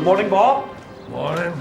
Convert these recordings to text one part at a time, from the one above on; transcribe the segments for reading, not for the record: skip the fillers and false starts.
Good morning, Bob. Morning.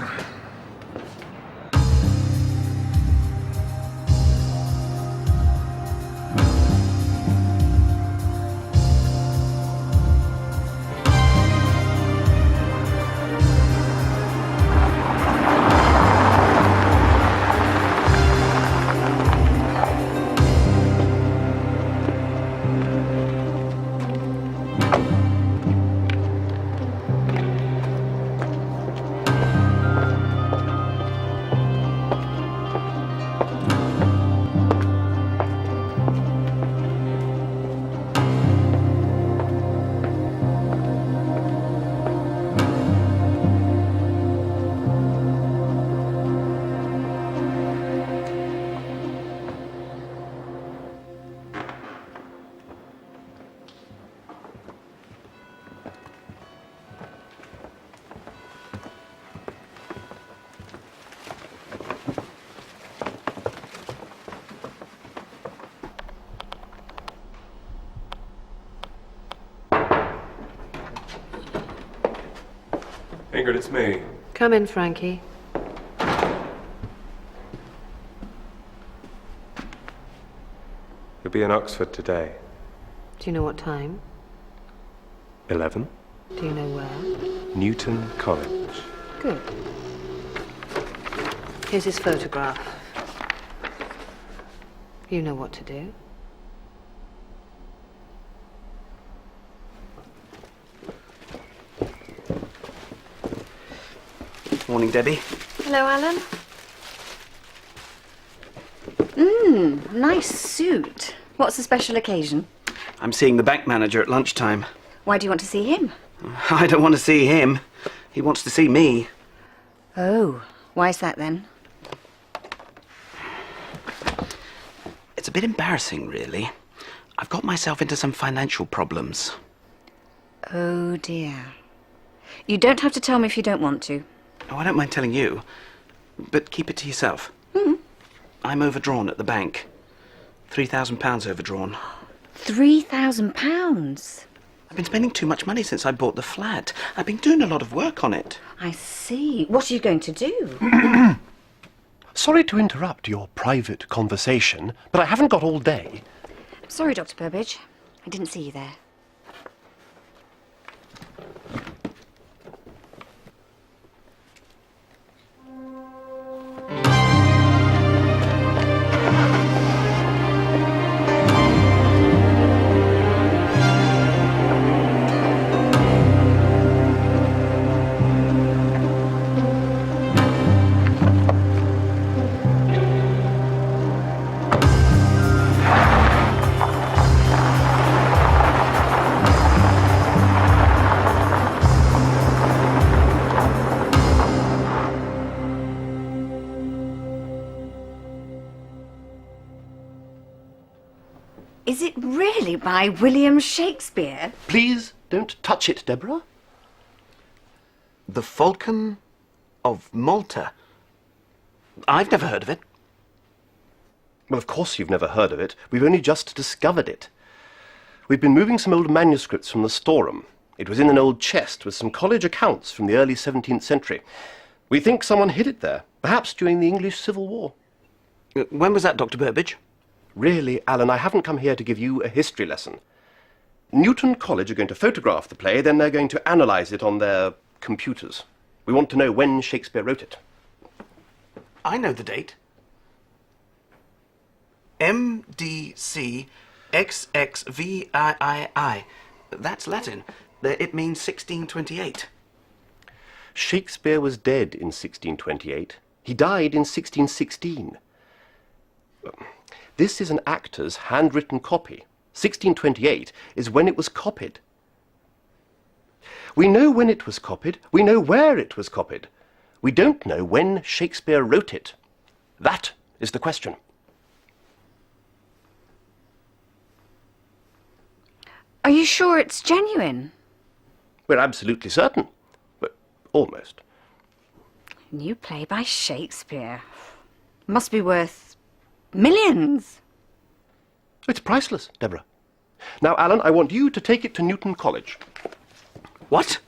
Ingrid, it's me. Come in, Frankie. You'll be in Oxford today. Do you know what time? 11. Do you know where? Newton College. Good. Here's his photograph. You know what to do. Morning, Debbie. Hello, Alan. Nice suit. What's the special occasion? I'm seeing the bank manager at lunchtime. Why do you want to see him? I don't want to see him. He wants to see me. Oh, why's that then? It's a bit embarrassing, really. I've got myself into some financial problems. Oh, dear. You don't have to tell me if you don't want to. Oh, I don't mind telling you, but keep it to yourself. I'm overdrawn at the bank. £3,000 overdrawn. £3,000? I've been spending too much money since I bought the flat. I've been doing a lot of work on it. I see. What are you going to do? Sorry to interrupt your private conversation, but I haven't got all day. Sorry, Dr. Burbage. I didn't see you there. Is it really by William Shakespeare? Please don't touch it, Deborah. The Falcon of Malta. I've never heard of it. Well, of course you've never heard of it. We've only just discovered it. We've been moving some old manuscripts from the storeroom. It was in an old chest with some college accounts from the early 17th century. We think someone hid it there, perhaps during the English Civil War. When was that, Dr. Burbage? Really, Alan, I haven't come here to give you a history lesson. Newton College are going to photograph the play, then they're going to analyse it on their computers. We want to know when Shakespeare wrote it. I know the date. MDC XXVIII. That's Latin. It means 1628. Shakespeare was dead in 1628. He died in 1616. This is an actor's handwritten copy. 1628 is when it was copied. We know when it was copied. We know where it was copied. We don't know when Shakespeare wrote it. That is the question. Are you sure it's genuine? We're absolutely certain. But almost. New play by Shakespeare. Must be worth millions. It's priceless, Deborah. Now, Alan, I want you to take it to Newton College. What?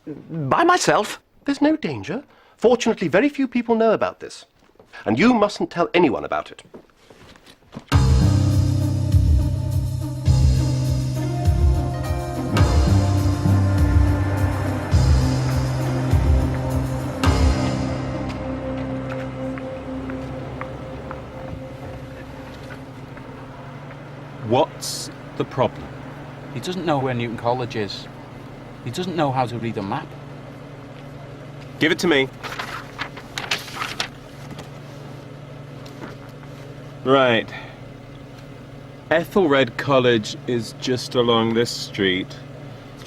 By myself? There's no danger. Fortunately, very few people know about this. And you mustn't tell anyone about it. What's the problem? He doesn't know where Newton College is. He doesn't know how to read a map. Give it to me. Right. Ethelred College is just along this street.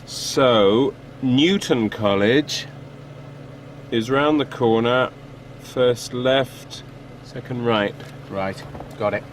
So, Newton College is round the corner. First left, second right. Right, got it.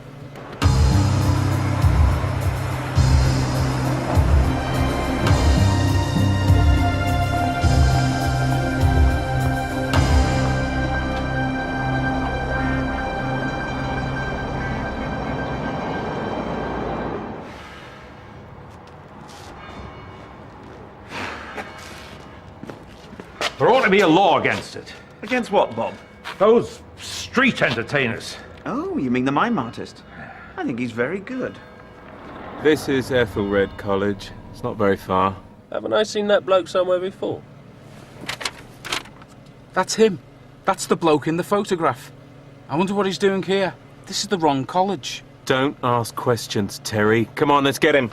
There ought to be a law against it. Against what, Bob? Those street entertainers. Oh, you mean the mime artist? I think he's very good. This is Ethelred College. It's not very far. Haven't I seen that bloke somewhere before? That's him. That's the bloke in the photograph. I wonder what he's doing here. This is the wrong college. Don't ask questions, Terry. Come on, let's get him.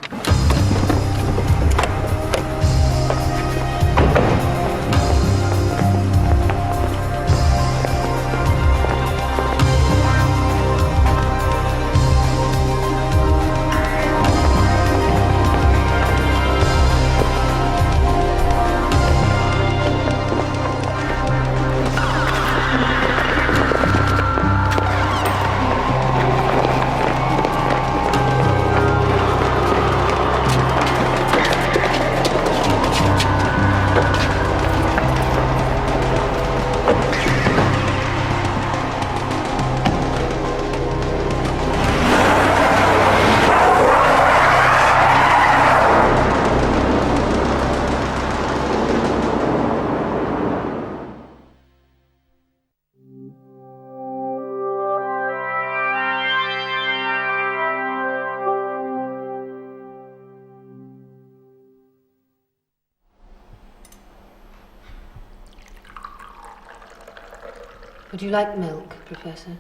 Would you like milk, Professor?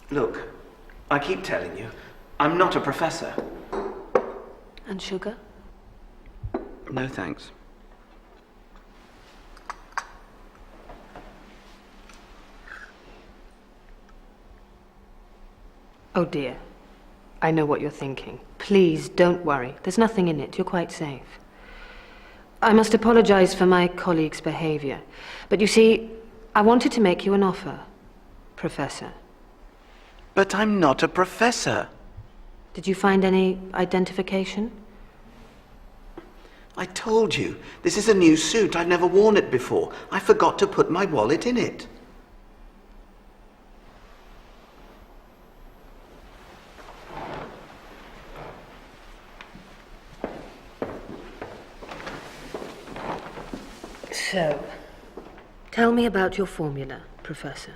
Look, I keep telling you, I'm not a professor. And sugar? No thanks. Oh dear. I know what you're thinking. Please, don't worry. There's nothing in it. You're quite safe. I must apologize for my colleague's behavior. But you see, I wanted to make you an offer, Professor. But I'm not a professor. Did you find any identification? I told you, this is a new suit. I've never worn it before. I forgot to put my wallet in it. So, tell me about your formula, Professor.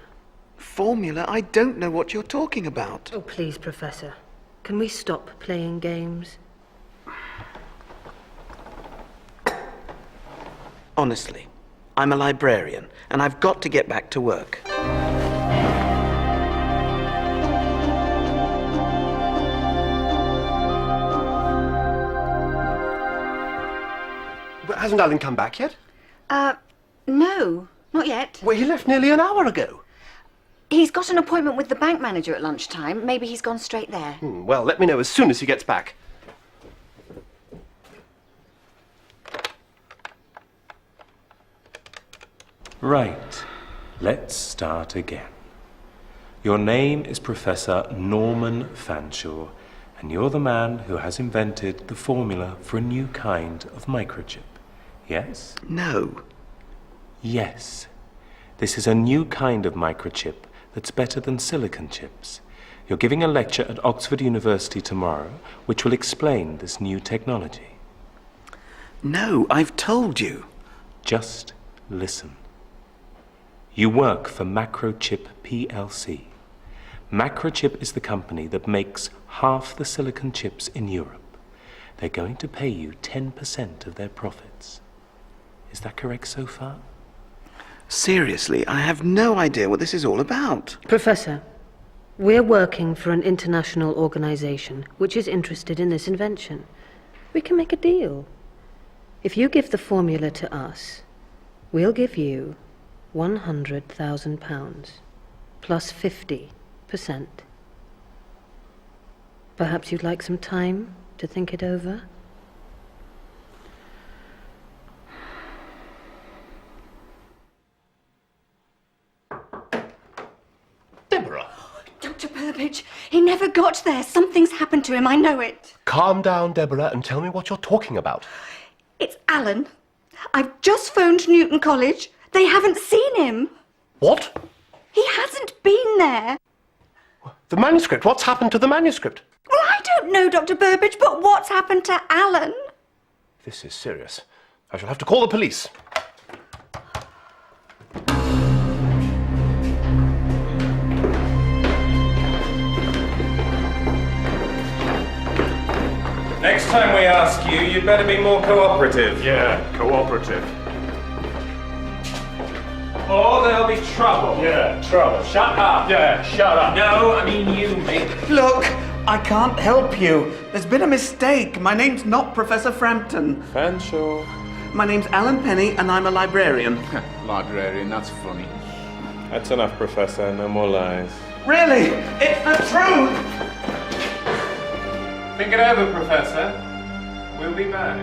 Formula? I don't know what you're talking about. Oh, please, Professor. Can we stop playing games? Honestly, I'm a librarian, and I've got to get back to work. But hasn't Alan come back yet? No, not yet. Well, he left nearly an hour ago. He's got an appointment with the bank manager at lunchtime. Maybe he's gone straight there. Well, let me know as soon as he gets back. Right. Let's start again. Your name is Professor Norman Fanshawe, and you're the man who has invented the formula for a new kind of microchip. Yes? No. Yes. This is a new kind of microchip that's better than silicon chips. You're giving a lecture at Oxford University tomorrow, which will explain this new technology. No, I've told you. Just listen. You work for Macrochip PLC. Macrochip is the company that makes half the silicon chips in Europe. They're going to pay you 10% of their profits. Is that correct so far? Seriously, I have no idea what this is all about. Professor, we're working for an international organization which is interested in this invention. We can make a deal. If you give the formula to us, we'll give you £100,000 plus 50%. Perhaps you'd like some time to think it over? Deborah! Dr. Burbage, he never got there. Something's happened to him, I know it. Calm down, Deborah, and tell me what you're talking about. It's Alan. I've just phoned Newton College. They haven't seen him. What? He hasn't been there. The manuscript. What's happened to the manuscript? Well, I don't know, Dr. Burbage, but what's happened to Alan? This is serious. I shall have to call the police. Next time we ask you, you'd better be more cooperative. Yeah, cooperative. Or there'll be trouble. Yeah, trouble. Shut up. Yeah, shut up. No, I mean you, mate. Look, I can't help you. There's been a mistake. My name's not Professor Frampton. Fanshawe. My name's Alan Penny, and I'm a librarian. Librarian, that's funny. That's enough, Professor. No more lies. Really? It's the truth! Think it over, Professor. We'll be back.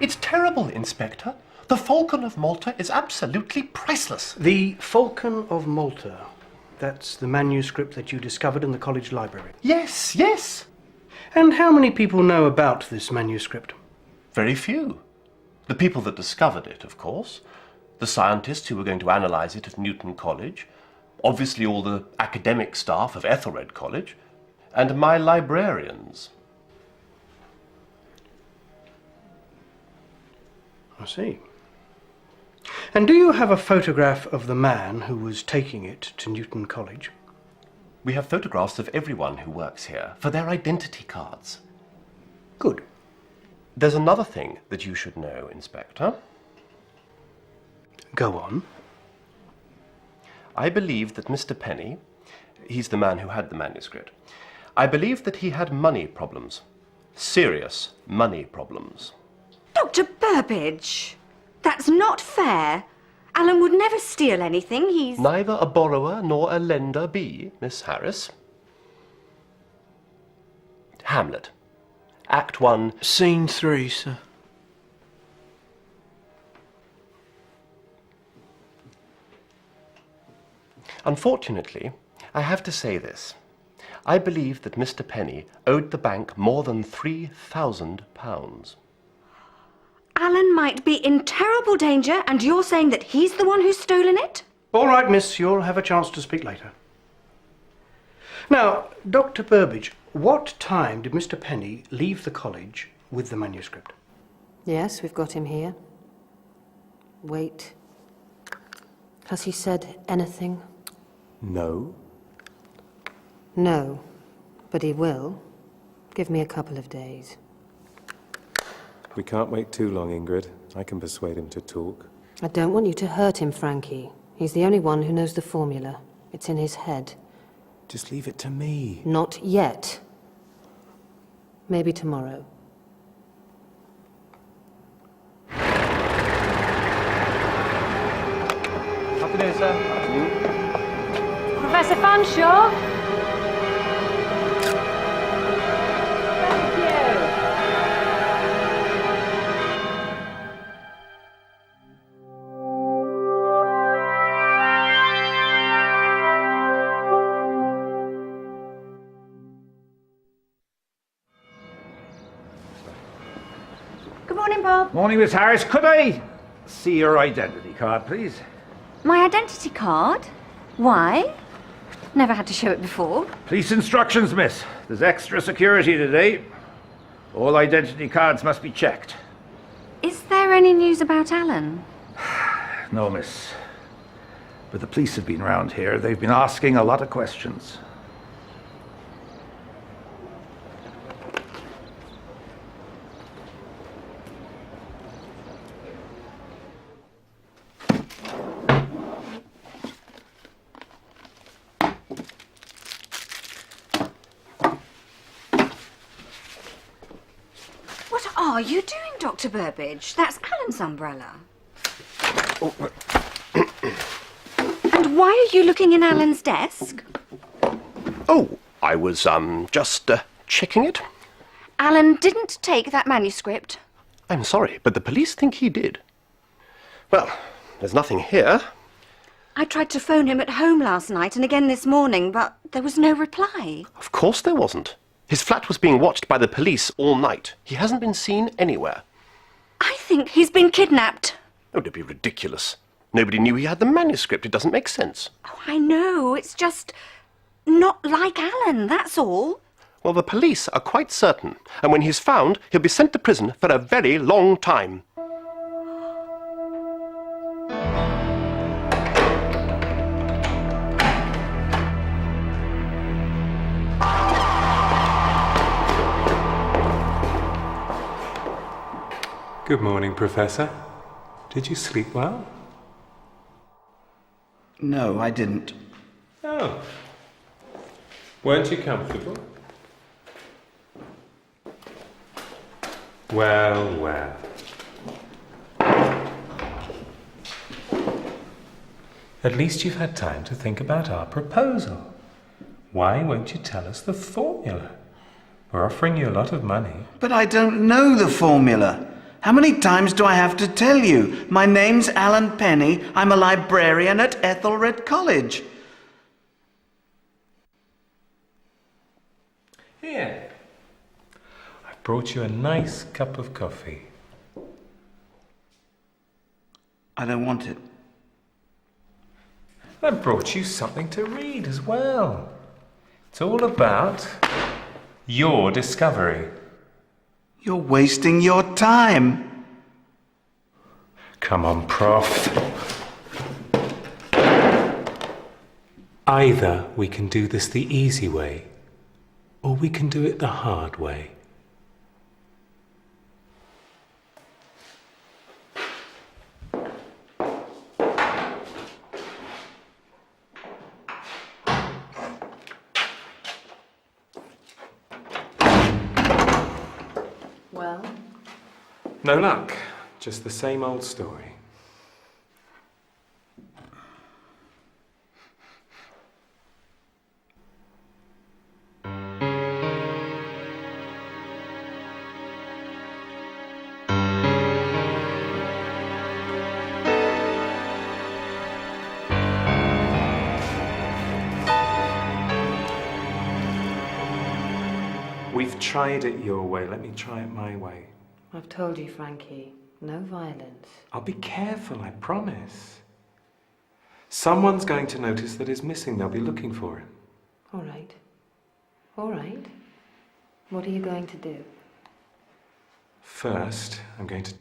It's terrible, Inspector. The Falcon of Malta is absolutely priceless. The Falcon of Malta. That's the manuscript that you discovered in the college library. Yes, yes. And how many people know about this manuscript? Very few. The people that discovered it, of course. The scientists who were going to analyse it at Newton College. Obviously all the academic staff of Ethelred College. And my librarians. I see. And do you have a photograph of the man who was taking it to Newton College? We have photographs of everyone who works here for their identity cards. Good. There's another thing that you should know, Inspector. Go on. I believe that Mr. Penny, he's the man who had the manuscript, I believe that he had money problems. Serious money problems. Dr. Burbage, that's not fair. Alan would never steal anything. He's... Neither a borrower nor a lender be, Miss Harris. Hamlet. Act 1. Scene 3, sir. Unfortunately, I have to say this. I believe that Mr. Penny owed the bank more than £3,000. Alan might be in terrible danger, and you're saying that he's the one who's stolen it? All right, miss, you'll have a chance to speak later. Now, Dr. Burbage, what time did Mr. Penny leave the college with the manuscript? Yes, we've got him here. Wait. Has he said anything? No. No, but he will. Give me a couple of days. We can't wait too long, Ingrid. I can persuade him to talk. I don't want you to hurt him, Frankie. He's the only one who knows the formula. It's in his head. Just leave it to me. Not yet. Maybe tomorrow. Afternoon, sir. Professor Fanshawe? Thank you. Good morning, Bob. Morning, Miss Harris. Could I see your identity card, please? My identity card? Why? Never had to show it before. Police instructions, miss. There's extra security today. All identity cards must be checked. Is there any news about Alan? No, miss. But the police have been round here. They've been asking a lot of questions. What are you doing, Dr. Burbage? That's Alan's umbrella. And why are you looking in Alan's desk? Oh, I was, just, checking it. Alan didn't take that manuscript. I'm sorry, but the police think he did. Well, there's nothing here. I tried to phone him at home last night and again this morning, but there was no reply. Of course there wasn't. His flat was being watched by the police all night. He hasn't been seen anywhere. I think he's been kidnapped. Oh, don't be ridiculous. Nobody knew he had the manuscript. It doesn't make sense. Oh, I know. It's just not like Alan, that's all. Well, the police are quite certain. And when he's found, he'll be sent to prison for a very long time. Good morning, Professor. Did you sleep well? No, I didn't. Oh. Weren't you comfortable? Well, well. At least you've had time to think about our proposal. Why won't you tell us the formula? We're offering you a lot of money. But I don't know the formula. How many times do I have to tell you? My name's Alan Penny. I'm a librarian at Ethelred College. Here. I've brought you a nice cup of coffee. I don't want it. I've brought you something to read as well. It's all about your discovery. You're wasting your time. Come on, Prof. Either we can do this the easy way, or we can do it the hard way. Well? No luck, just the same old story. We've tried it your way, let me try it my way. I've told you, Frankie, no violence. I'll be careful, I promise. Someone's going to notice that he's missing. They'll be looking for him. All right. All right. What are you going to do? First, I'm going to...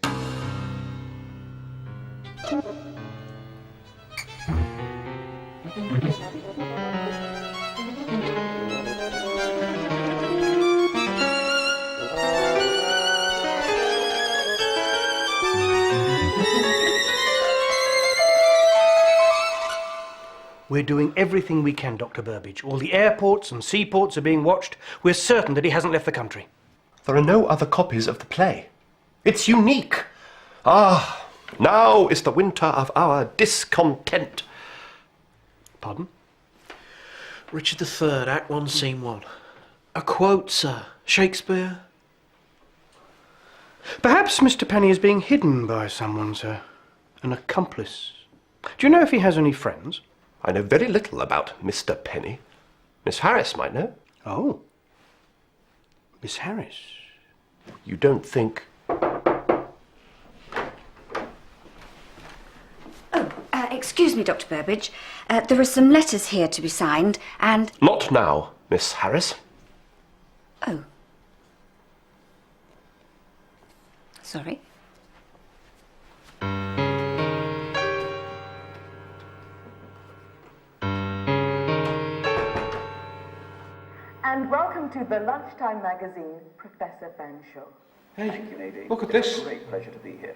We're doing everything we can, Dr. Burbage. All the airports and seaports are being watched. We're certain that he hasn't left the country. There are no other copies of the play. It's unique. Ah, now is the winter of our discontent. Pardon? Richard III, Act 1, Scene 1. A quote, sir. Shakespeare. Perhaps Mr. Penny is being hidden by someone, sir. An accomplice. Do you know if he has any friends? I know very little about Mr. Penny. Miss Harris might know. Oh. Miss Harris. You don't think... Excuse me, Dr. Burbage. There are some letters here to be signed, and... Not now, Miss Harris. Oh. Sorry. And welcome to the Lunchtime Magazine, Professor Fanshawe. Hey, Thank you, Nadine. look at this. Great pleasure to be here.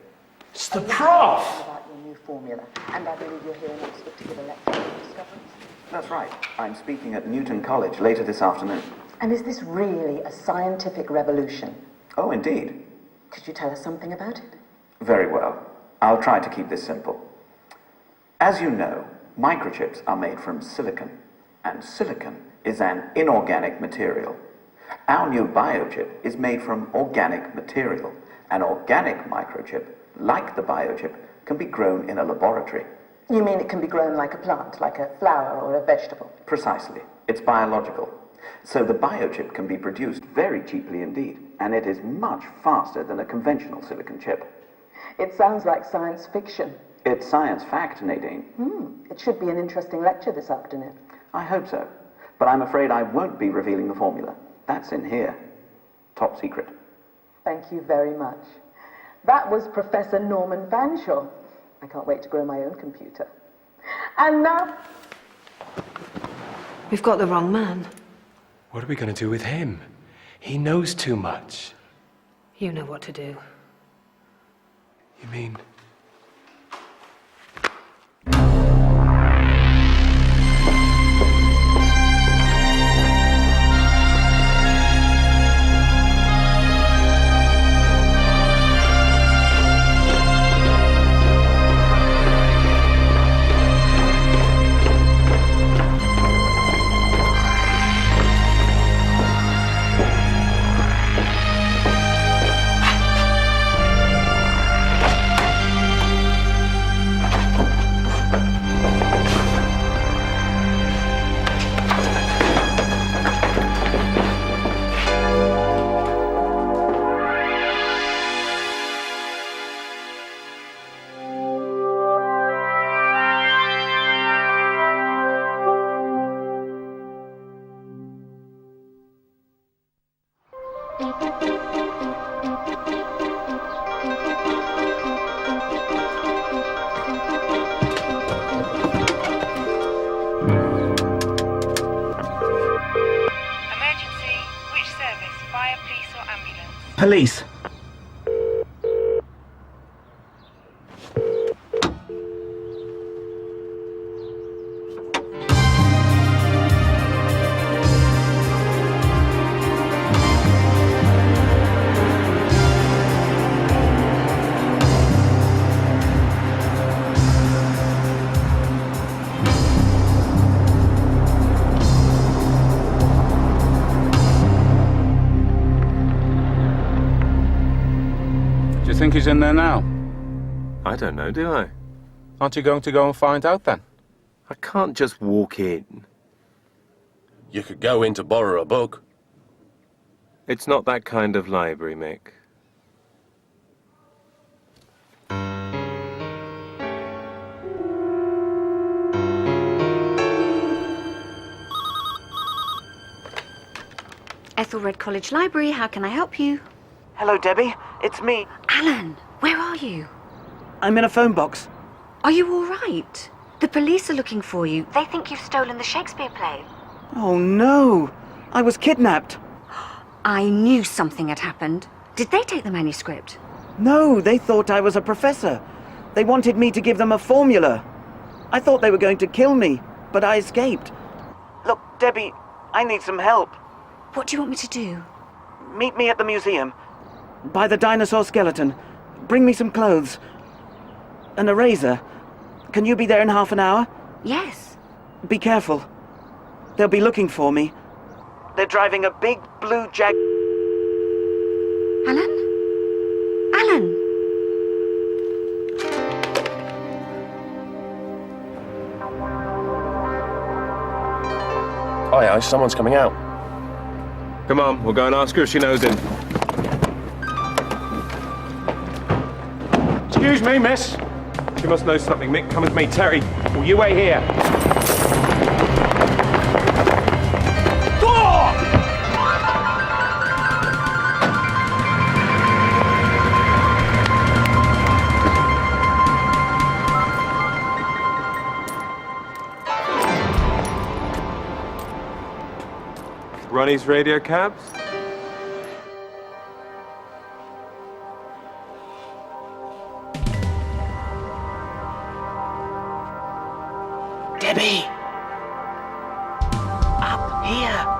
It's the Prof! Prof! About your new formula, and I believe you're here in Oxford to give a lecture on your discoveries. That's right. I'm speaking at Newton College later this afternoon. And is this really a scientific revolution? Oh, indeed. Could you tell us something about it? Very well. I'll try to keep this simple. As you know, microchips are made from silicon, and silicon is an inorganic material. Our new biochip is made from organic material. An organic microchip, like the biochip, can be grown in a laboratory. You mean it can be grown like a plant, like a flower or a vegetable? Precisely. It's biological. So the biochip can be produced very cheaply indeed, and it is much faster than a conventional silicon chip. It sounds like science fiction. It's science fact, Nadine. It should be an interesting lecture this afternoon. I hope so. But I'm afraid I won't be revealing the formula. That's in here. Top secret. Thank you very much. That was Professor Norman Fanshawe. I can't wait to grow my own computer. And now... We've got the wrong man. What are we going to do with him? He knows too much. You know what to do. You mean... Police. Do you think he's in there now? I don't know, do I? Aren't you going to go and find out then? I can't just walk in. You could go in to borrow a book. It's not that kind of library, Mick. Ethelred College Library, how can I help you? Hello, Debbie. It's me. Alan, where are you? I'm in a phone box. Are you all right? The police are looking for you. They think you've stolen the Shakespeare play. Oh, no. I was kidnapped. I knew something had happened. Did they take the manuscript? No, they thought I was a professor. They wanted me to give them a formula. I thought they were going to kill me, but I escaped. Look, Debbie, I need some help. What do you want me to do? Meet me at the museum. By the dinosaur skeleton. Bring me some clothes. An eraser. Can you be there in half an hour? Yes. Be careful. They'll be looking for me. They're driving a big blue Jag... Alan? Alan? Aye, someone's coming out. Come on, we'll go and ask her if she knows him. Excuse me, miss. She must know something. Mick, come with me. Terry, will you wait here? Ronnie's radio cabs? Debbie! Up here!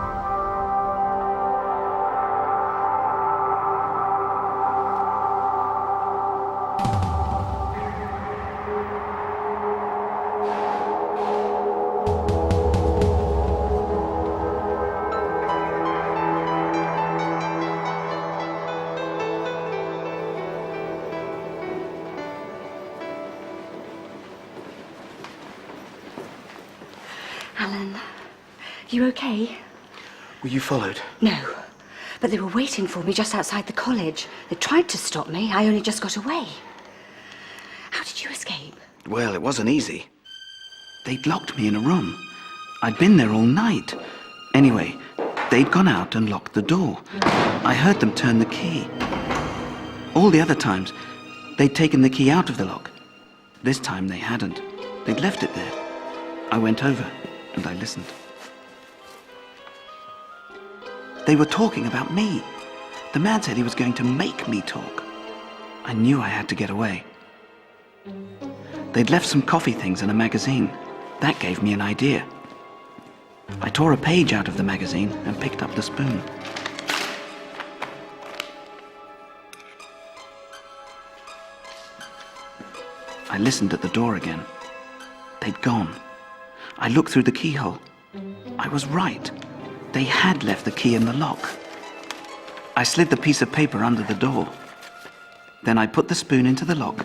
Alan, you okay? Were you followed? No, but they were waiting for me just outside the college. They tried to stop me. I only just got away. How did you escape? Well, it wasn't easy. They'd locked me in a room. I'd been there all night. Anyway, they'd gone out and locked the door. I heard them turn the key. All the other times, they'd taken the key out of the lock. This time they hadn't. They'd left it there. I went over and I listened. They were talking about me. The man said he was going to make me talk. I knew I had to get away. They'd left some coffee things in a magazine. That gave me an idea. I tore a page out of the magazine and picked up the spoon. I listened at the door again. They'd gone. I looked through the keyhole. I was right. They had left the key in the lock. I slid the piece of paper under the door. Then I put the spoon into the lock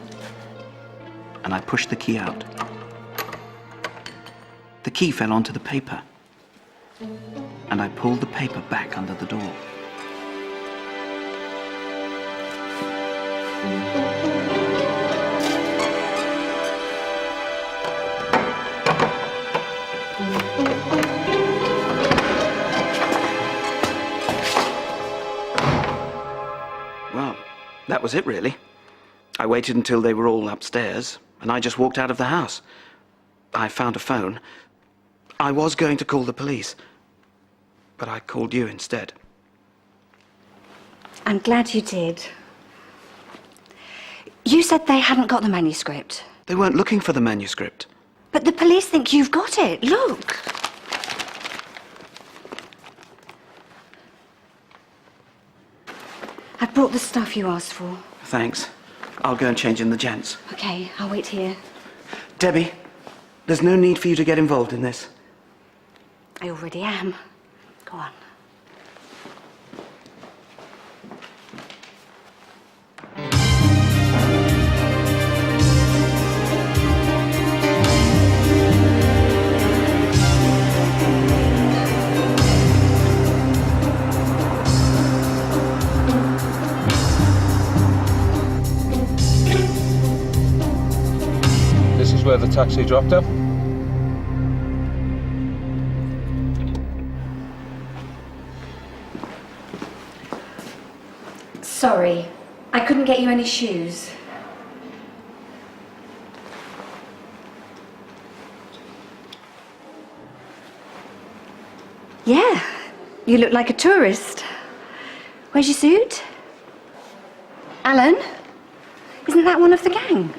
and I pushed the key out. The key fell onto the paper and I pulled the paper back under the door. Well, that was it, really. I waited until they were all upstairs, and I just walked out of the house. I found a phone. I was going to call the police, but I called you instead. I'm glad you did. You said they hadn't got the manuscript. They weren't looking for the manuscript. But the police think you've got it. Look. I brought the stuff you asked for. Thanks. I'll go and change in the gents. Okay, I'll wait here. Debbie, there's no need for you to get involved in this. I already am. Go on. This is where the taxi dropped her. Sorry, I couldn't get you any shoes. Yeah, you look like a tourist. Where's your suit? Alan? Isn't that one of the gang?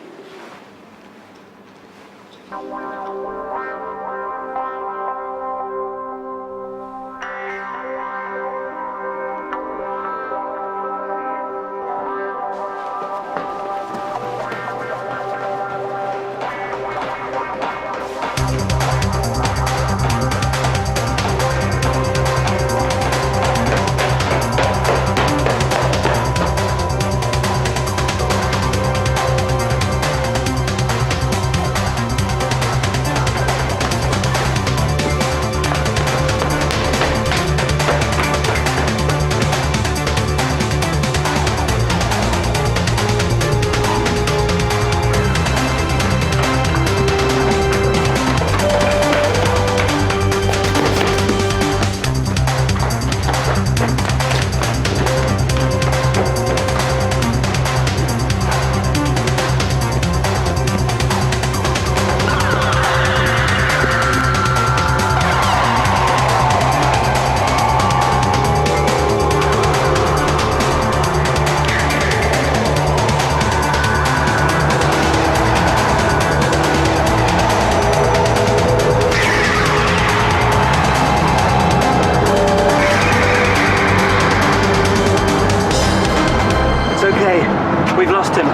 lost him.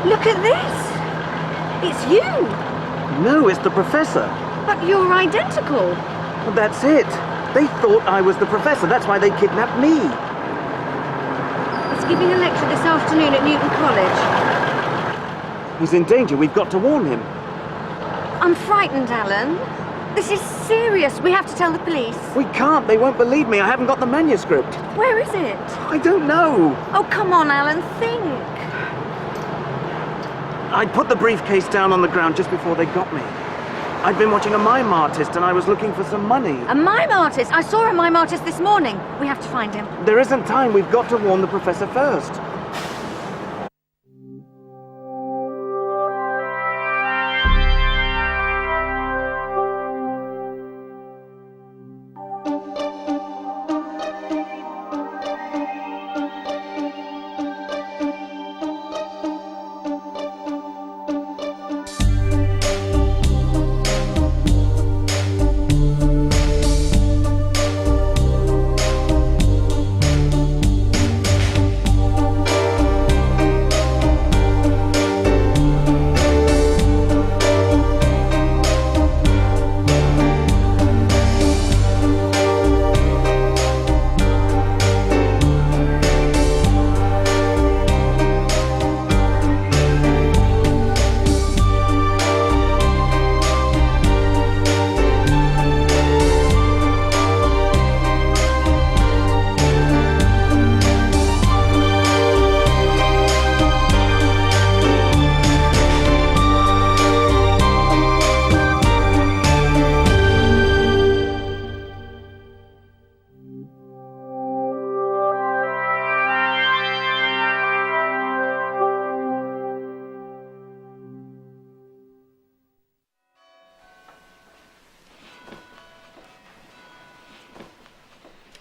Look at this. It's you. No, it's the professor. But you're identical. Well, that's it. They thought I was the professor. That's why they kidnapped me. He's giving a lecture this afternoon at Newton College. He's in danger. We've got to warn him. I'm frightened, Alan. This is serious. We have to tell the police. We can't. They won't believe me. I haven't got the manuscript. Where is it? I don't know. Oh, come on, Alan. Think. I'd put the briefcase down on the ground just before they got me. I'd been watching a mime artist and I was looking for some money. A mime artist? I saw a mime artist this morning. We have to find him. There isn't time. We've got to warn the professor first.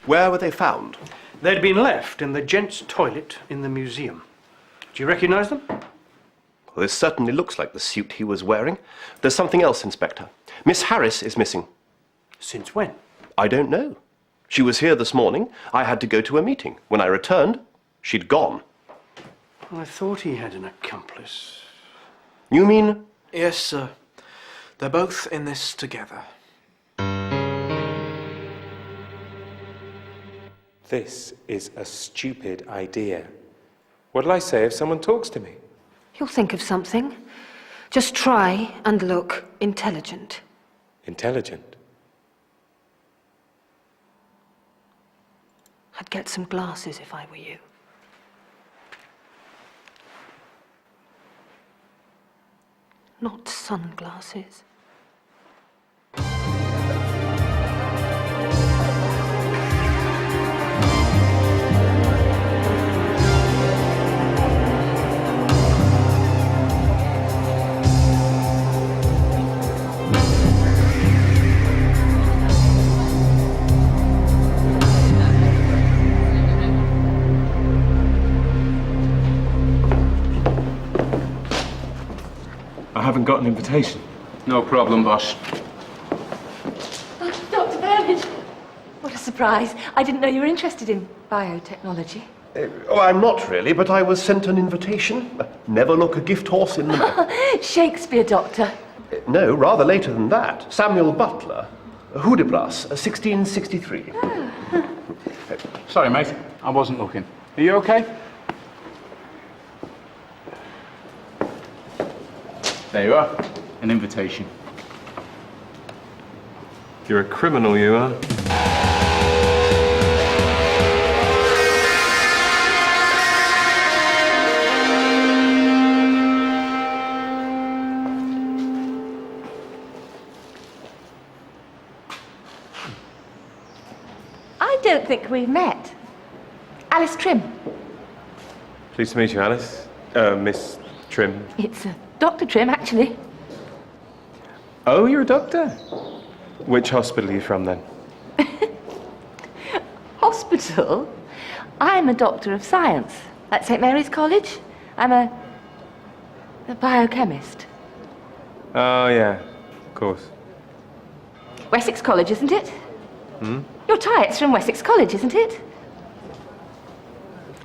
Where were they found? They'd been left in the gents' toilet in the museum. Do you recognise them? Well, this certainly looks like the suit he was wearing. There's something else, Inspector. Miss Harris is missing. Since when? I don't know. She was here this morning. I had to go to a meeting. When I returned, she'd gone. I thought he had an accomplice. You mean? Yes, sir. They're both in this together. This is a stupid idea. What'll I say if someone talks to me? You'll think of something. Just try and look intelligent. Intelligent? I'd get some glasses if I were you. Not sunglasses. I haven't got an invitation. No problem, boss. Dr. Burnage! What a surprise. I didn't know you were interested in biotechnology. Oh, I'm not really, but I was sent an invitation. Never look a gift horse in the mouth. Shakespeare, Doctor. No, rather later than that. Samuel Butler. Hudibras, 1663. Sorry, mate. I wasn't looking. Are you okay? There you are. An invitation. You're a criminal, you are. I don't think we've met. Alice Trim. Pleased to meet you, Alice. Miss Trim. It's Dr. Trim, actually. Oh, you're a doctor? Which hospital are you from, then? Hospital? I'm a doctor of science at St. Mary's College. I'm a biochemist. Oh, yeah, of course. Wessex College, isn't it? Hmm? Your tie, it's from Wessex College, isn't it?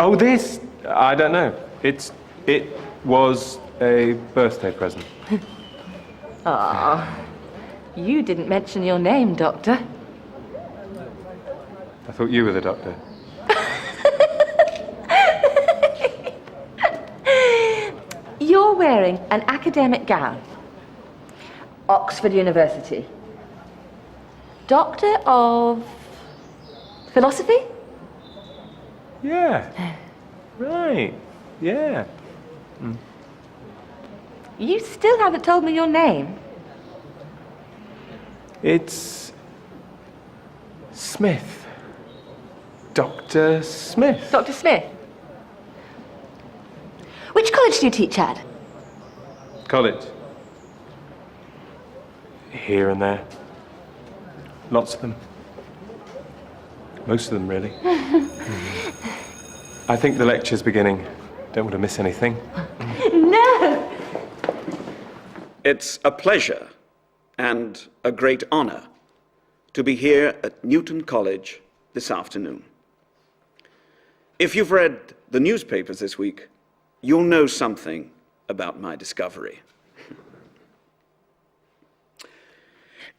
Oh, this? I don't know. It was a birthday present. Ah, you didn't mention your name, Doctor. I thought you were the doctor. You're wearing an academic gown. Oxford University. Doctor of Philosophy? Yeah. Right. Yeah. Mm. You still haven't told me your name. It's Smith. Dr. Smith. Dr. Smith. Which college do you teach at? College. Here and there. Lots of them. Most of them, really. I think the lecture's beginning. Don't want to miss anything. No! It's a pleasure and a great honor to be here at Newton College this afternoon. If you've read the newspapers this week, you'll know something about my discovery.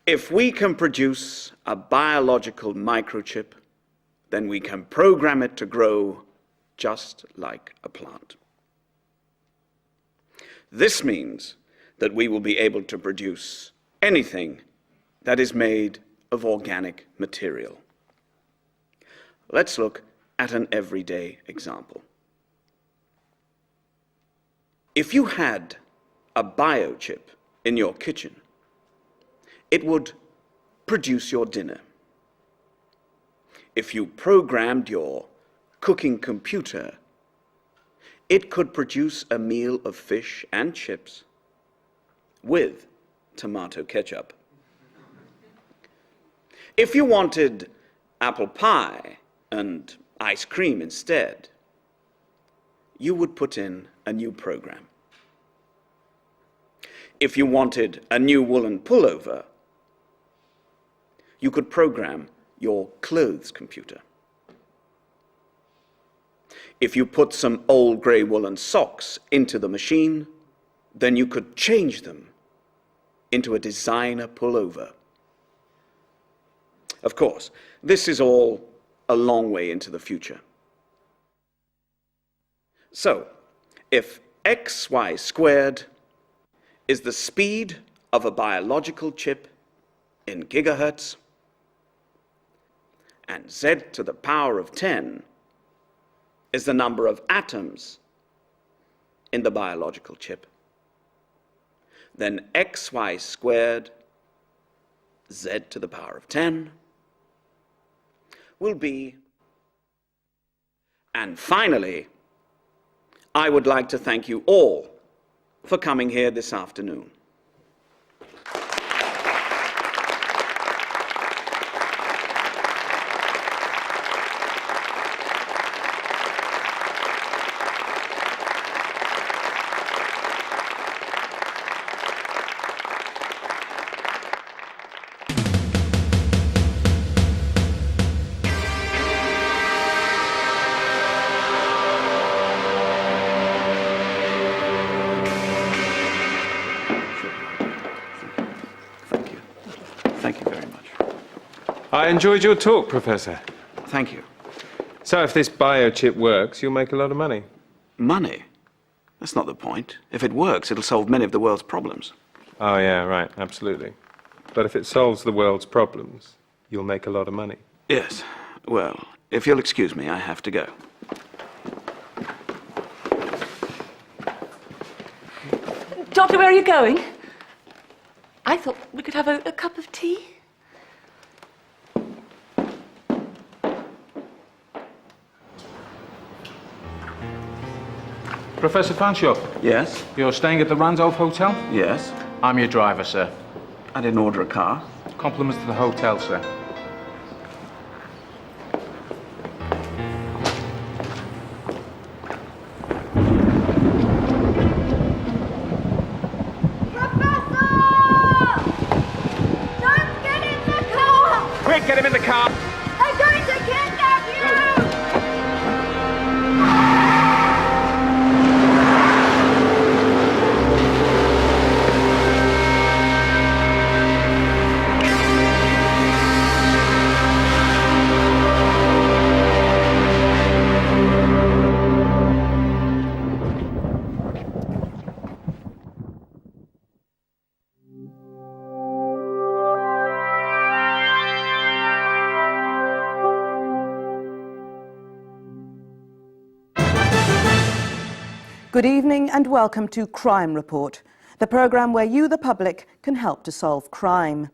If we can produce a biological microchip, then we can program it to grow just like a plant. This means that we will be able to produce anything that is made of organic material. Let's look at an everyday example. If you had a biochip in your kitchen, it would produce your dinner. If you programmed your cooking computer, it could produce a meal of fish and chips with tomato ketchup. If you wanted apple pie and ice cream instead, you would put in a new program. If you wanted a new woolen pullover, you could program your clothes computer. If you put some old grey woolen socks into the machine, then you could change them into a designer pullover. Of course, this is all a long way into the future. So, if xy squared is the speed of a biological chip in gigahertz, and z to the power of 10 is the number of atoms in the biological chip, then xy squared z to the power of 10 will be. And finally, I would like to thank you all for coming here this afternoon. Thank you very much. I enjoyed your talk, Professor. Thank you. So if this biochip works, you'll make a lot of money. Money? That's not the point. If it works, it'll solve many of the world's problems. Oh, yeah, right, absolutely. But if it solves the world's problems, you'll make a lot of money. Yes. Well, if you'll excuse me, I have to go. Doctor, where are you going? I thought we could have a cup of tea. Professor Fanshawe, Yes? you're staying at the Randolph Hotel? Yes? I'm your driver, sir. I didn't order a car. Compliments to the hotel, sir. car! They're going to kidnap you! Good evening and welcome to Crime Report, the programme where you, the public, can help to solve crime.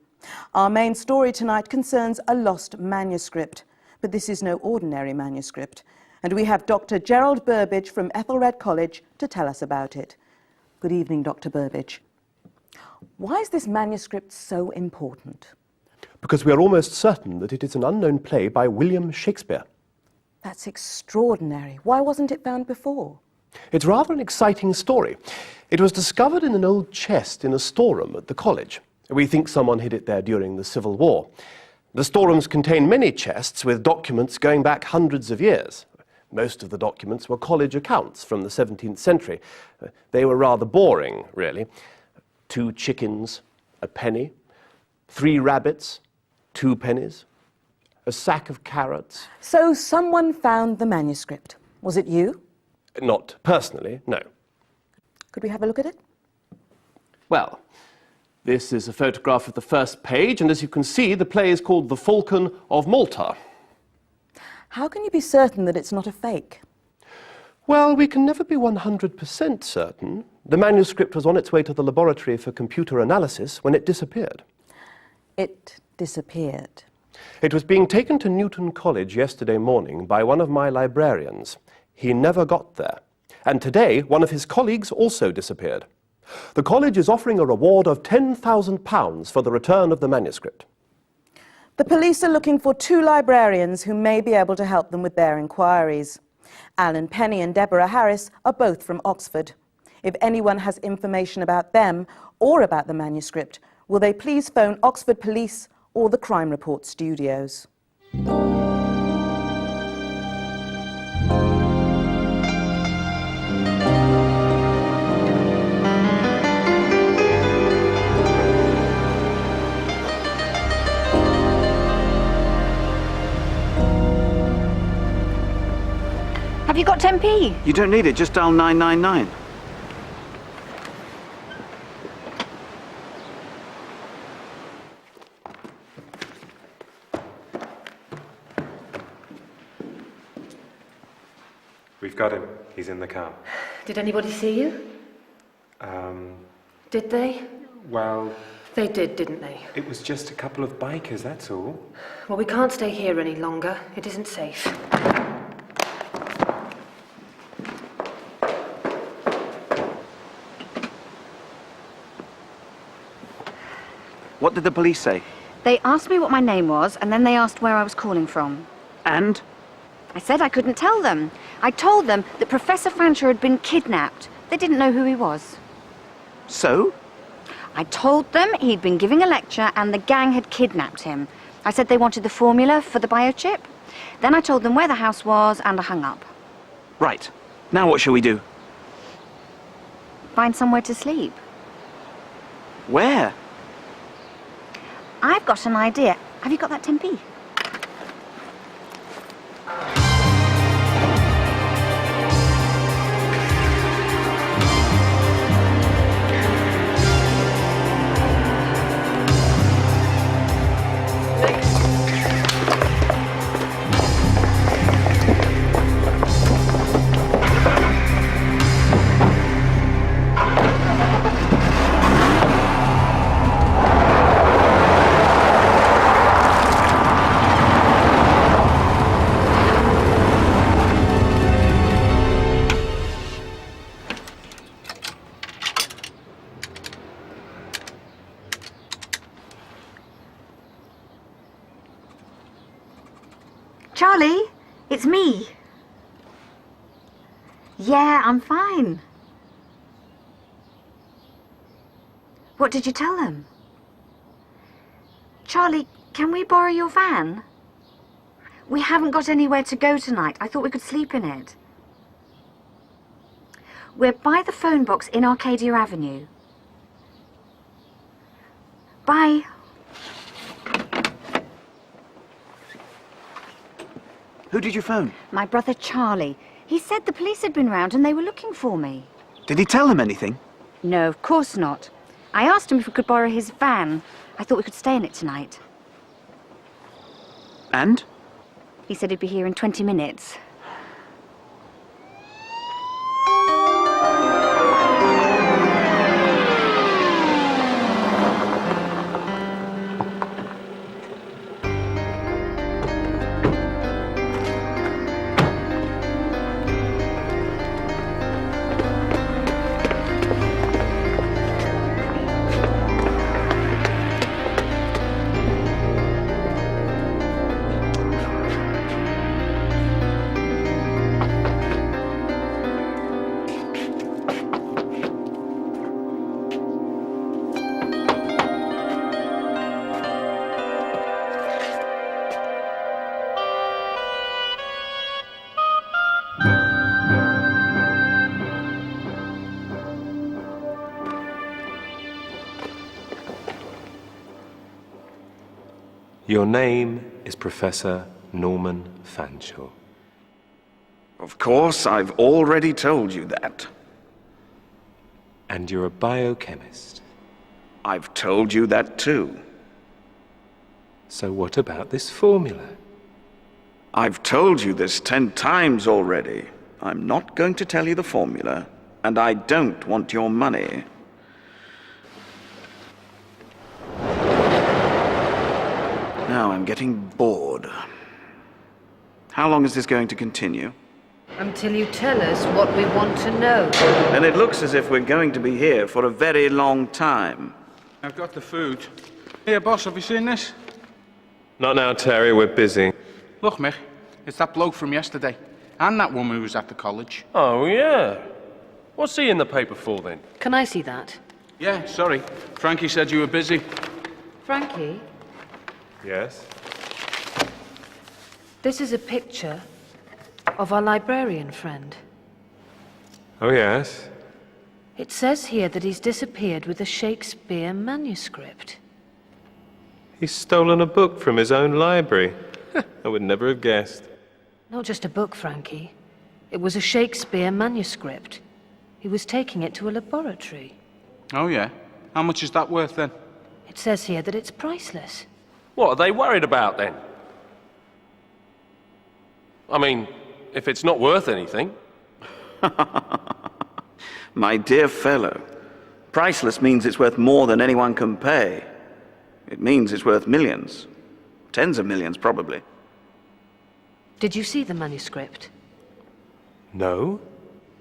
Our main story tonight concerns a lost manuscript, but this is no ordinary manuscript, and we have Dr. Gerald Burbidge from Ethelred College to tell us about it. Good evening, Dr. Burbidge. Why is this manuscript so important? Because we are almost certain that it is an unknown play by William Shakespeare. That's extraordinary. Why wasn't it found before? It's rather an exciting story. It was discovered in an old chest in a storeroom at the college. We think someone hid it there during the Civil War. The storerooms contain many chests with documents going back hundreds of years. Most of the documents were college accounts from the 17th century. They were rather boring, really. 2 chickens, a penny, 3 rabbits, 2 pennies, a sack of carrots. So someone found the manuscript. Was it you? Not personally, no. Could we have a look at it? Well, this is a photograph of the first page, and as you can see, the play is called The Falcon of Malta. How can you be certain that it's not a fake? Well, we can never be 100% certain. The manuscript was on its way to the laboratory for computer analysis when it disappeared. It disappeared. It was being taken to Newton College yesterday morning by one of my librarians. He never got there. And today, one of his colleagues also disappeared. The college is offering a reward of £10,000 for the return of the manuscript. The police are looking for 2 librarians who may be able to help them with their inquiries. Alan Penny and Deborah Harris are both from Oxford. If anyone has information about them or about the manuscript, will they please phone Oxford Police or the Crime Report studios? Have you got 10p? You don't need it, just dial 999. We've got him. He's in the car. Did anybody see you? Did they? Well, They did, didn't they? it was just a couple of bikers, that's all. Well, we can't stay here any longer. It isn't safe. What did the police say? They asked me what my name was, and then they asked where I was calling from. And? I said I couldn't tell them. I told them that Professor Fanshawe had been kidnapped. They didn't know who he was. So? I told them he'd been giving a lecture and the gang had kidnapped him. I said they wanted the formula for the biochip. Then I told them where the house was and I hung up. Right. Now what shall we do? Find somewhere to sleep. Where? I've got an idea. Have you got that 10p? Charlie, it's me. Yeah, I'm fine. What did you tell them? Charlie, can we borrow your van? We haven't got anywhere to go tonight. I thought we could sleep in it. We're by the phone box in Arcadia Avenue. Bye. Who did you phone? My brother Charlie. He said the police had been round and they were looking for me. Did he tell them anything? No, of course not. I asked him if we could borrow his van. I thought we could stay in it tonight. And? He said he'd be here in 20 minutes. Your name is Professor Norman Fanshawe. Of course, I've already told you that. And you're a biochemist. I've told you that too. So what about this formula? I've told you this 10 times already. I'm not going to tell you the formula, and I don't want your money. Now I'm getting bored. How long is this going to continue? Until you tell us what we want to know. And it looks as if we're going to be here for a very long time. I've got the food. Here, boss, have you seen this? Not now, Terry. We're busy. Look, Mick, it's that bloke from yesterday. And that woman who was at the college. Oh, yeah. What's he in the paper for, then? Can I see that? Yeah, sorry. Frankie said you were busy. Frankie, Yes? this is a picture of our librarian friend. Oh, yes? It says here that he's disappeared with a Shakespeare manuscript. He's stolen a book from his own library. I would never have guessed. Not just a book, Frankie. It was a Shakespeare manuscript. He was taking it to a laboratory. Oh, yeah? How much is that worth, then? It says here that it's priceless. What are they worried about, then? I mean, if it's not worth anything. My dear fellow, priceless means it's worth more than anyone can pay. It means it's worth millions. Tens of millions, probably. Did you see the manuscript? No?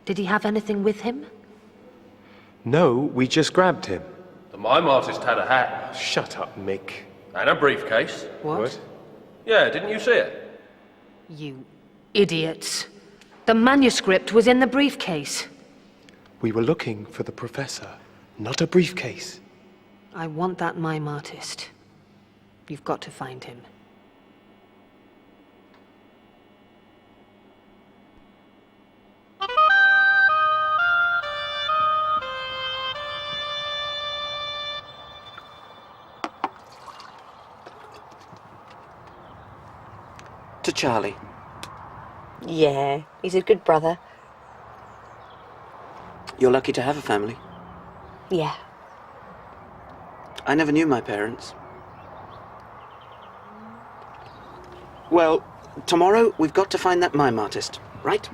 Did he have anything with him? No, we just grabbed him. The mime artist had a hat. Shut up, Mick. And a briefcase. What? Yeah, didn't you see it? You idiots. The manuscript was in the briefcase. We were looking for the professor, not a briefcase. I want that mime artist. You've got to find him. To Charlie. Yeah, he's a good brother. You're lucky to have a family. Yeah. I never knew my parents. Well, tomorrow we've got to find that mime artist, right?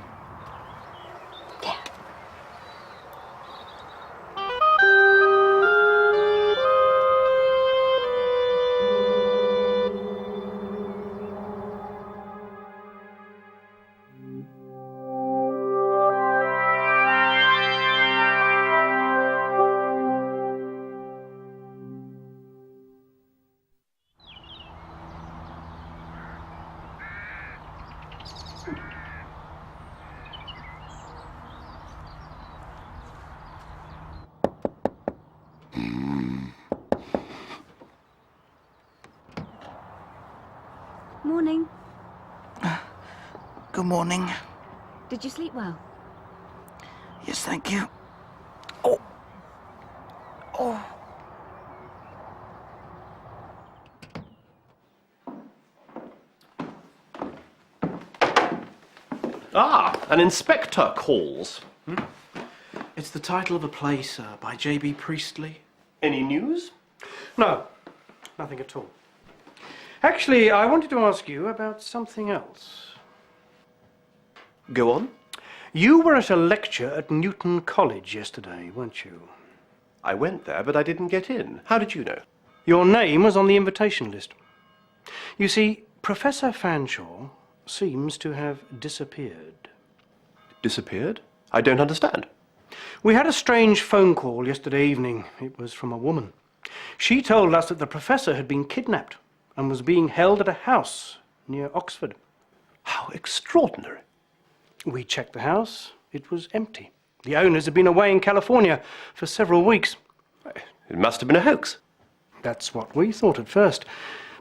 Yeah. Morning. Good morning. Did you sleep well? Yes, thank you. Oh. Oh. Ah, an inspector calls. It's the title of a play, sir, by J.B. Priestley. Any news? No, nothing at all. Actually, I wanted to ask you about something else. Go on. You were at a lecture at Newton College yesterday, weren't you? I went there, but I didn't get in. How did you know? Your name was on the invitation list. You see, Professor Fanshawe seems to have disappeared. Disappeared? I don't understand. We had a strange phone call yesterday evening. It was from a woman. She told us that the professor had been kidnapped and was being held at a house near Oxford. How extraordinary. We checked the house. It was empty. The owners had been away in California for several weeks. It must have been a hoax. That's what we thought at first.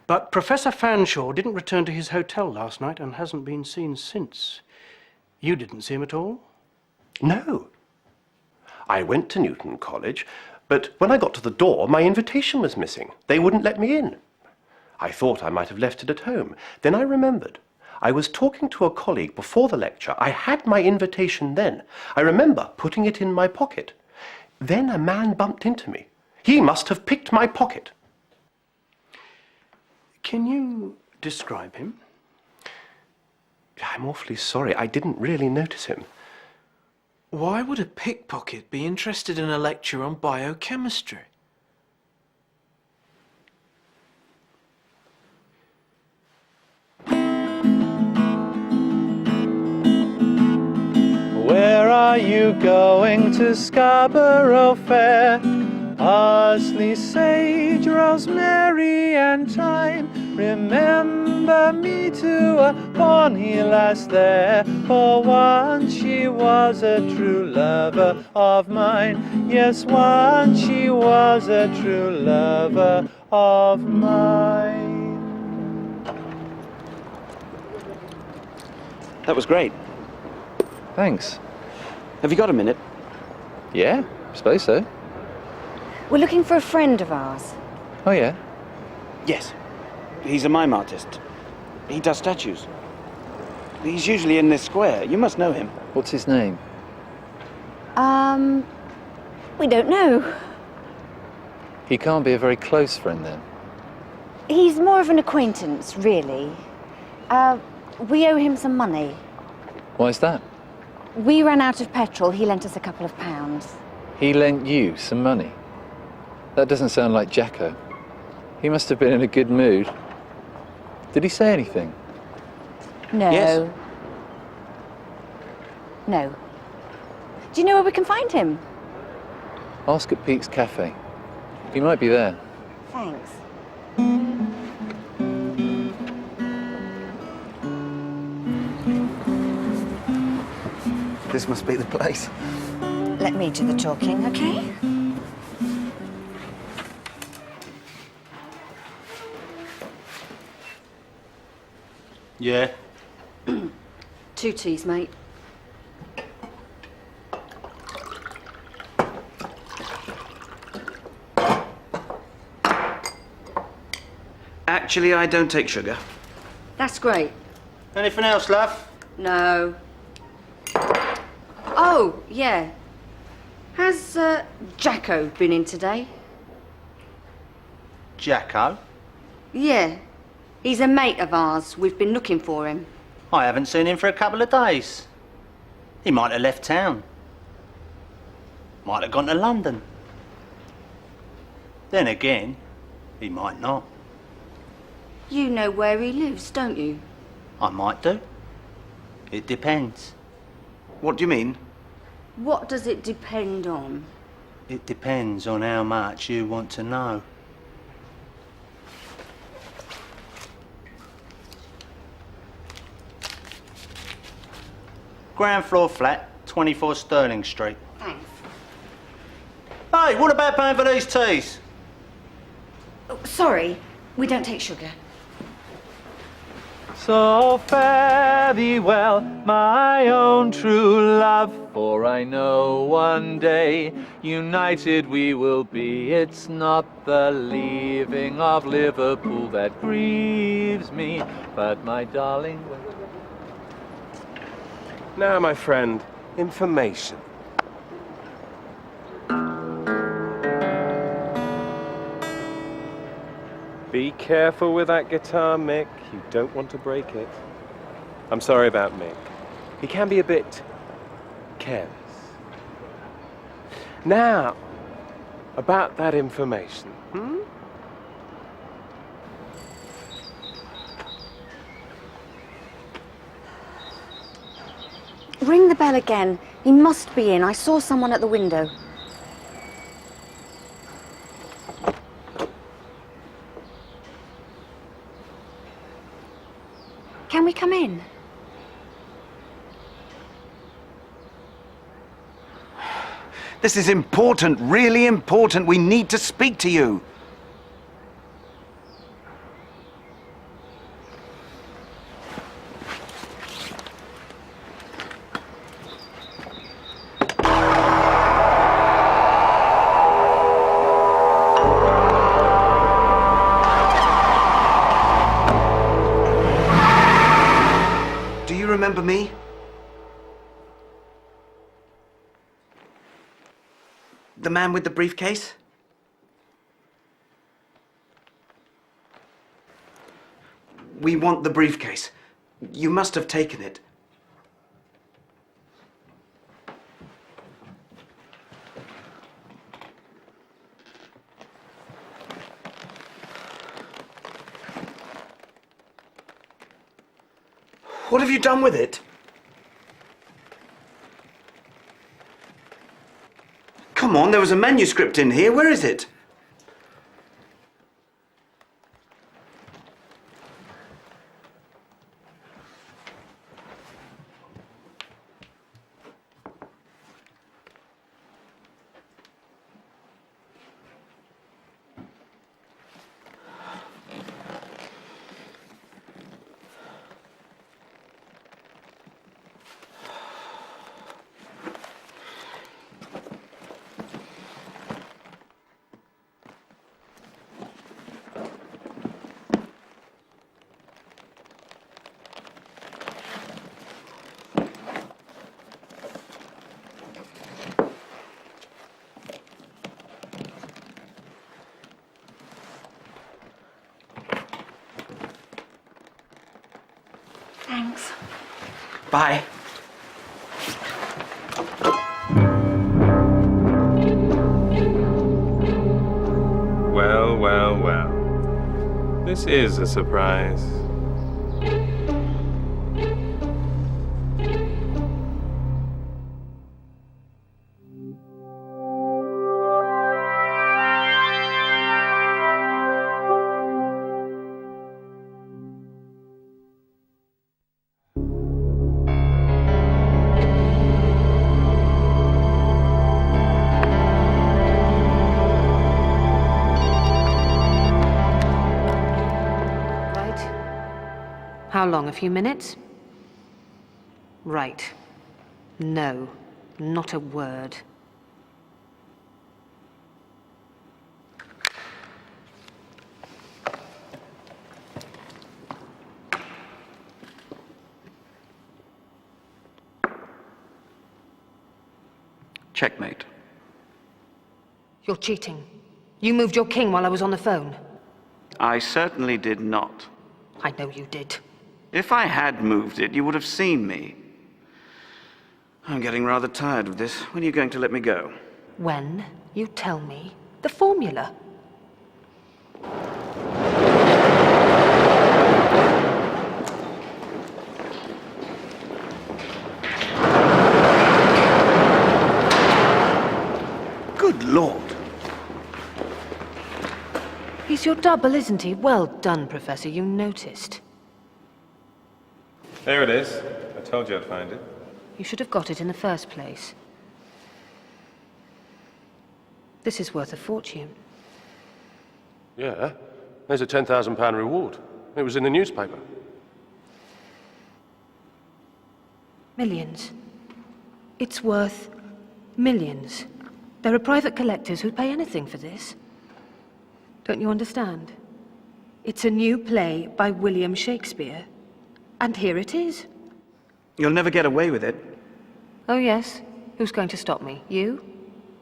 But Professor Fanshawe didn't return to his hotel last night and hasn't been seen since. You didn't see him at all? No. I went to Newton College, but when I got to the door, my invitation was missing. They wouldn't let me in. I thought I might have left it at home. Then I remembered. I was talking to a colleague before the lecture. I had my invitation then. I remember putting it in my pocket. Then a man bumped into me. He must have picked my pocket. Can you describe him? I'm awfully sorry. I didn't really notice him. Why would a pickpocket be interested in a lecture on biochemistry? Where are you going? To Scarborough Fair? Parsley, sage, rosemary and thyme. Remember me to a bonny lass there, for once she was a true lover of mine. Yes, once she was a true lover of mine. That was great. Thanks. Have you got a minute? Yeah, I suppose so. We're looking for a friend of ours. Oh, yeah? Yes. He's a mime artist. He does statues. He's usually in this square. You must know him. What's his name? We don't know. He can't be a very close friend, then. He's more of an acquaintance, really. We owe him some money. Why's that? We ran out of petrol. He lent us a couple of pounds. He lent you some money? That doesn't sound like Jacko. He must have been in a good mood. Did he say anything? No. Yes. No. Do you know where we can find him? Ask at Pete's Cafe. He might be there. Thanks. This must be the place. Let me do the talking, okay? Yeah. 2 teas, mate. Actually, I don't take sugar. That's great. Anything else, love? No. Oh, yeah. Has Jacko been in today? Jacko? Yeah. He's a mate of ours. We've been looking for him. I haven't seen him for a couple of days. He might have left town. Might have gone to London. Then again, he might not. You know where he lives, don't you? I might do. It depends. What do you mean? What does it depend on? It depends on how much you want to know. Ground floor flat, 24 Sterling Street. Thanks. Hey, what about paying for these teas? Oh, sorry, we don't take sugar. So fare thee well, my own true love, for I know one day united we will be. It's not the leaving of Liverpool that grieves me, but my darling... Now, my friend, information. Be careful with that guitar, Mick. You don't want to break it. I'm sorry about Mick. He can be a bit careless. Now, about that information, Ring the bell again. He must be in. I saw someone at the window. Can we come in? This is important, really important. We need to speak to you. Do you remember me? The man with the briefcase? We want the briefcase. You must have taken it. What have you done with it? Come on, there was a manuscript in here. Where is it? Thanks. Bye. Well, well, well. This is a surprise. How long? A few minutes? Right. No, not a word. Checkmate. You're cheating. You moved your king while I was on the phone. I certainly did not. I know you did. If I had moved it, you would have seen me. I'm getting rather tired of this. When are you going to let me go? When you tell me the formula. Good Lord. He's your double, isn't he? Well done, Professor. You noticed. There it is. I told you I'd find it. You should have got it in the first place. This is worth a fortune. Yeah. There's a £10,000 reward. It was in the newspaper. Millions. It's worth millions. There are private collectors who'd pay anything for this. Don't you understand? It's a new play by William Shakespeare. And here it is. You'll never get away with it. Oh, yes? Who's going to stop me? You?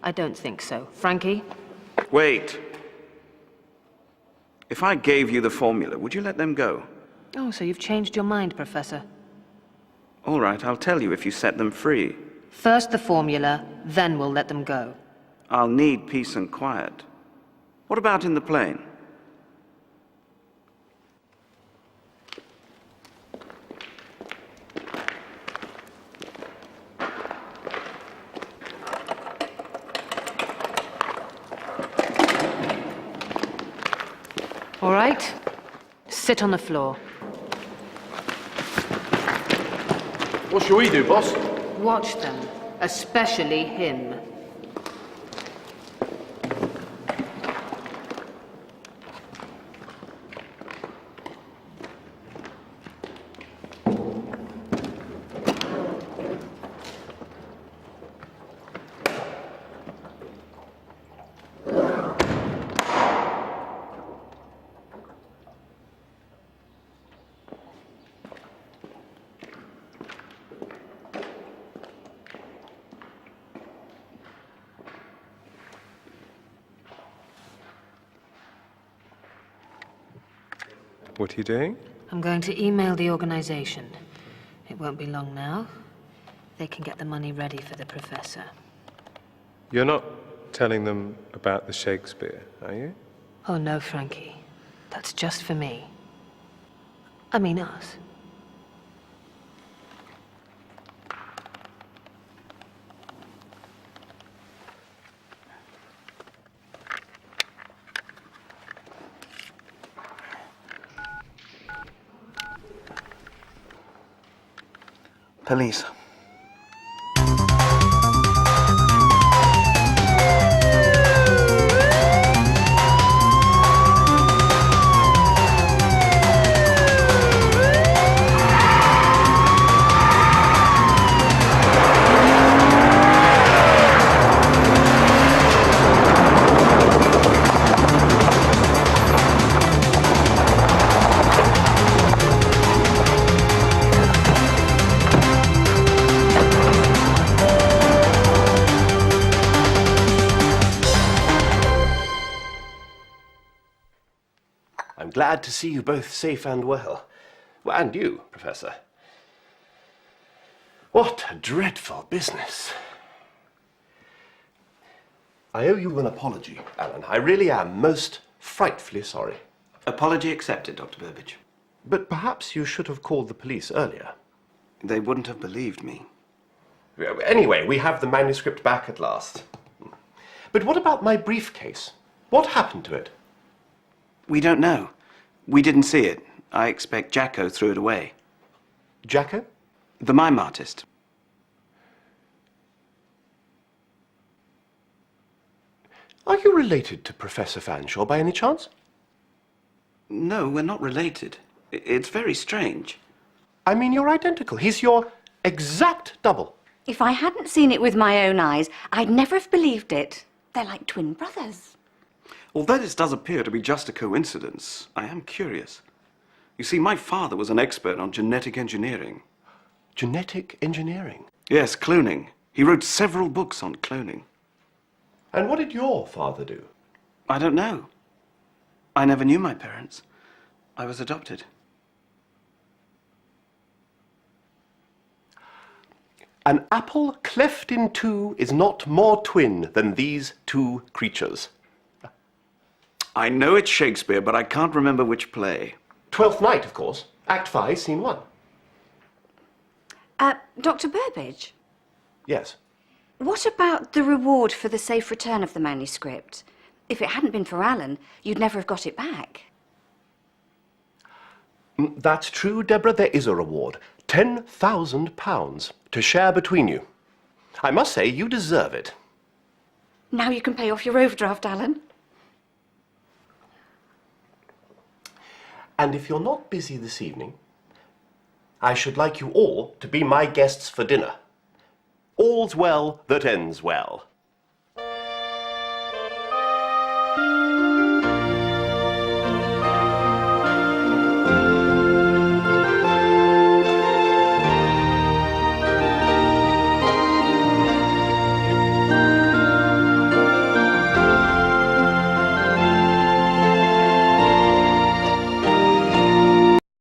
I don't think so. Frankie? Wait. If I gave you the formula, would you let them go? Oh, so you've changed your mind, Professor. All right, I'll tell you if you set them free. First the formula, then we'll let them go. I'll need peace and quiet. What about in the plane? All right. Sit on the floor. What shall we do, boss? Watch them, especially him. What are you doing? I'm going to email the organization. It won't be long now. They can get the money ready for the professor. You're not telling them about the Shakespeare, are you? Oh, no, Frankie. That's just for me. I mean us. Police. I'm glad to see you both safe and well. And you, Professor. What a dreadful business. I owe you an apology, Alan. I really am most frightfully sorry. Apology accepted, Dr. Burbage. But perhaps you should have called the police earlier. They wouldn't have believed me. Anyway, we have the manuscript back at last. But what about my briefcase? What happened to it? We don't know. We didn't see it. I expect Jacko threw it away. Jacko? The mime artist. Are you related to Professor Fanshawe by any chance? No, we're not related. It's very strange. I mean, you're identical. He's your exact double. If I hadn't seen it with my own eyes, I'd never have believed it. They're like twin brothers. Although this does appear to be just a coincidence, I am curious. You see, my father was an expert on genetic engineering. Genetic engineering? Yes, cloning. He wrote several books on cloning. And what did your father do? I don't know. I never knew my parents. I was adopted. An apple cleft in two is not more twin than these two creatures. I know it's Shakespeare, but I can't remember which play. Twelfth Night, of course. Act 5, Scene 1. Dr. Burbage, Yes. what about the reward for the safe return of the manuscript? If it hadn't been for Alan, you'd never have got it back. That's true, Deborah. There is a reward. £10,000 to share between you. I must say, you deserve it. Now you can pay off your overdraft, Alan. And if you're not busy this evening, I should like you all to be my guests for dinner. All's well that ends well.